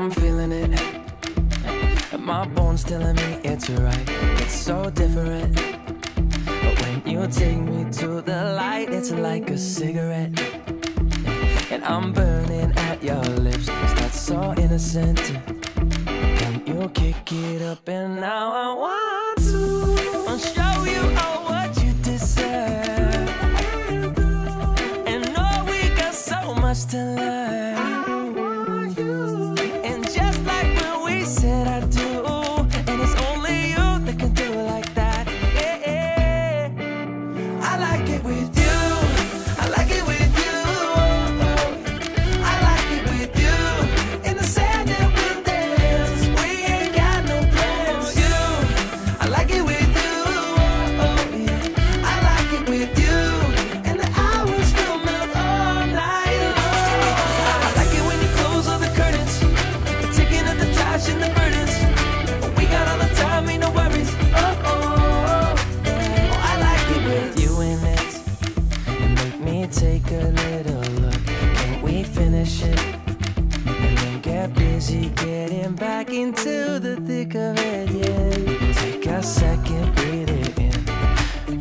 I'm feeling it. My bones telling me it's right. It's so different. But when you take me to the light, it's like a cigarette. And I'm burning at your lips. Start so innocent. Then you kick it up, and now I want to show you all what you deserve. And know we got so much to learn. And just like when we said I do, and it's only you that can do it like that. Yeah. I like it with you. I like it with you. I like it with you. In the sand that we dance, we ain't got no plans. You, I like it with you. Yeah. I like it with you. And the hours will melt all night long. I like it when you close all the curtains, taking up the trash and the burdens. We got all the time, ain't no worries. I like it with you in it. And make me take a little look. Can we finish it? And then get busy getting back into the thick of it, yeah. Take a second, breathe it in.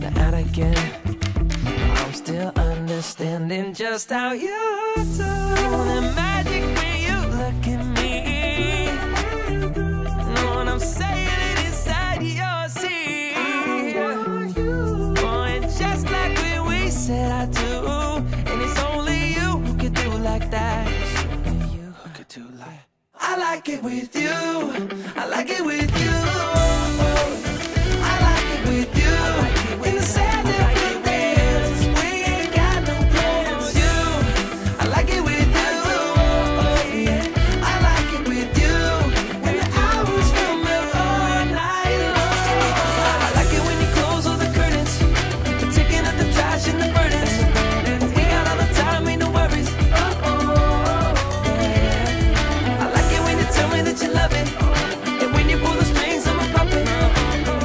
Now out again. I'm still understanding just how you do. The magic when you look at me. Know what I'm saying? It inside your seat. Oh, and just like when we said I do. And it's only you who could do like that. It's only you who could do like. I like it with you. I like it with you. I like it with you. In the sand that we dance, we ain't got no plans. You, I like it with you. Yeah. I like it with you. And the hours will melt all night long. I like it when you close all the curtains, taking up the trash and the burdens. We got all the time, ain't no worries. I like it when you tell me that you love it. And when you pull the strings, I'm a puppet.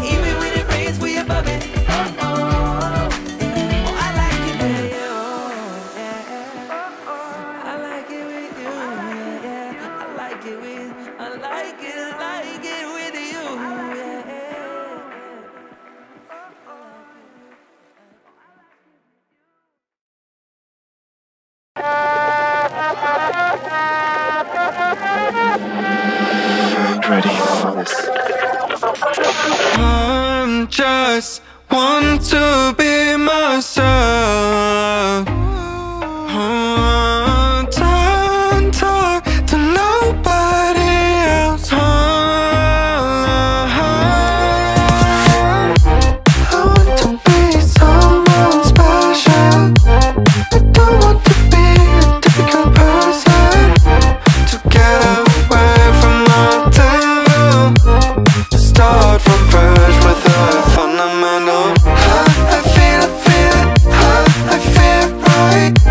Even when it rains, we above it. I like it with you. I like it with you. I like it with. I like it with you. Ready for this. I'm just want to be myself. Don't talk to nobody else. I want to be someone special. I don't want to be a typical person. To get away from my devil, to start from fresh with a fundamental. I feel it right. I feel it right. I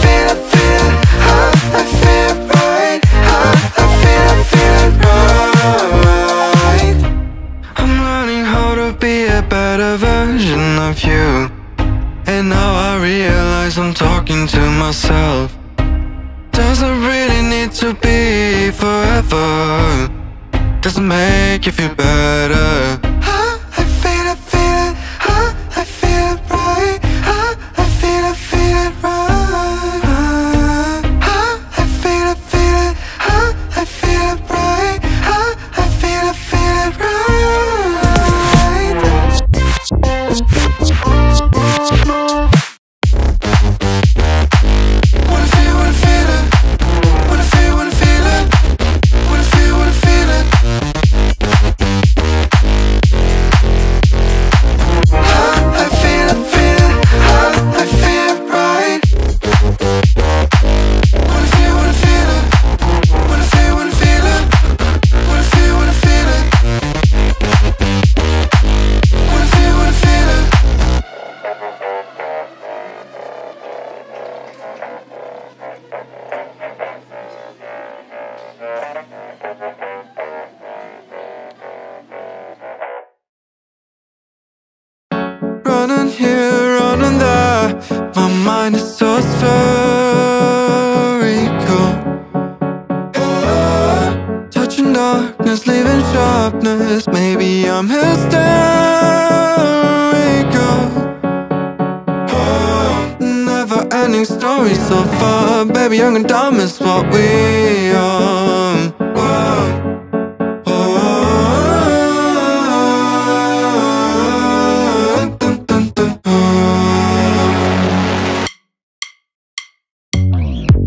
feel it right. I feel it right. I feel it right. I'm learning how to be a better version of you. And now I realize I'm talking to myself. Doesn't really need to be forever. Doesn't make you feel better. I feel it right. I feel it right. I feel it right. I feel it right. I feel it right. Running here, running there. My mind is so stressed. darkness, leaving sharpness. Maybe I'm hysterical. Never-ending story so far. Baby, young and dumb is what we are.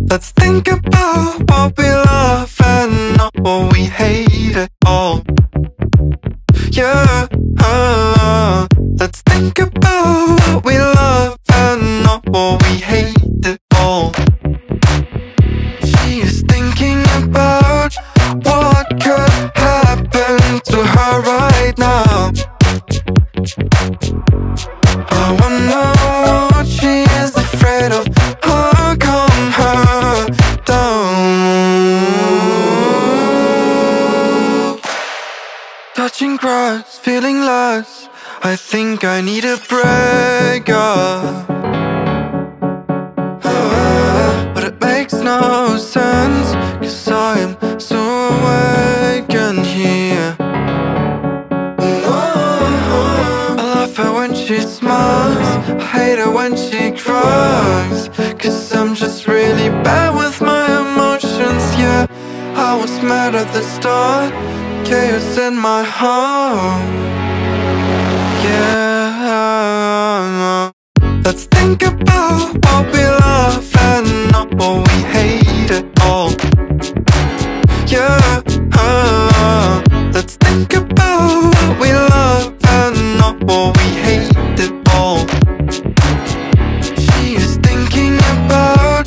Let's think about what we love and not what we hate at all. Yeah, let's think about what we love and not what we hate at all. She is thinking about what could happen to her right now. I wonder what she is afraid of. How calm her down. Touching grass, feeling less. I think I need a breakup. But it makes no sense, 'cause I am so awake and here. I love her when she smiles, I hate her when she cries, 'cause I'm just really bad with my emotions, yeah. I was mad at the start, chaos in my heart, yeah. Let's think about what we love and not what we hate at all. Yeah, let's think about what we love and not what we hate at all. She is thinking about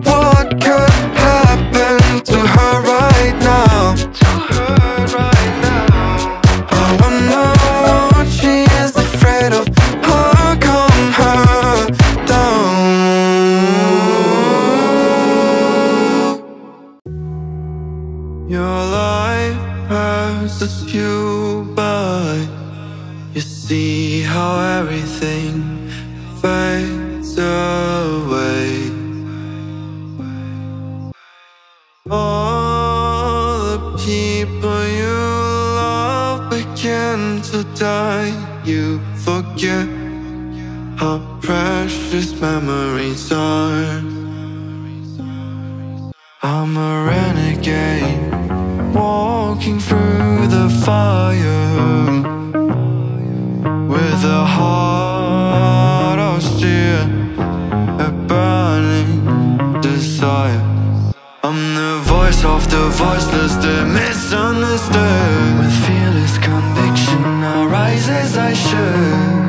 what could happen to her right now. I wonder what she is afraid of. How calm her down. Your life passes you by. You see how everything fades away. All the people you love begin to die. You forget how precious memories are. I'm a renegade, walking through the fire, with a heart of steel, a burning desire. I'm the voice of the voiceless, the misunderstood. With fearless conviction I rise as I should,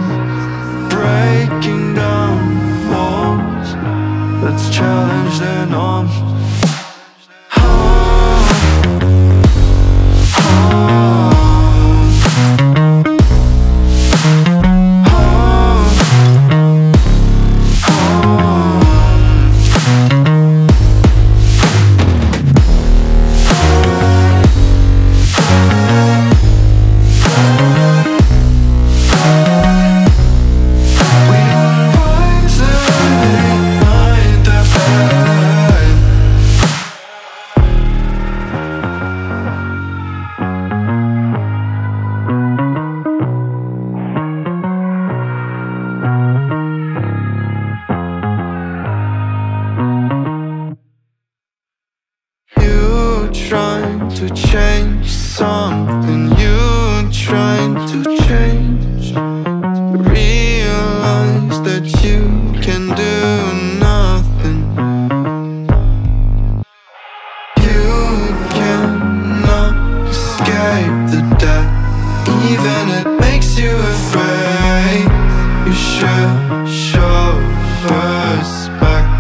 breaking down walls, let's challenge the norms. To change something, you trying to change. Realize that you can do nothing. You cannot escape the death, even it makes you afraid. You should show respect.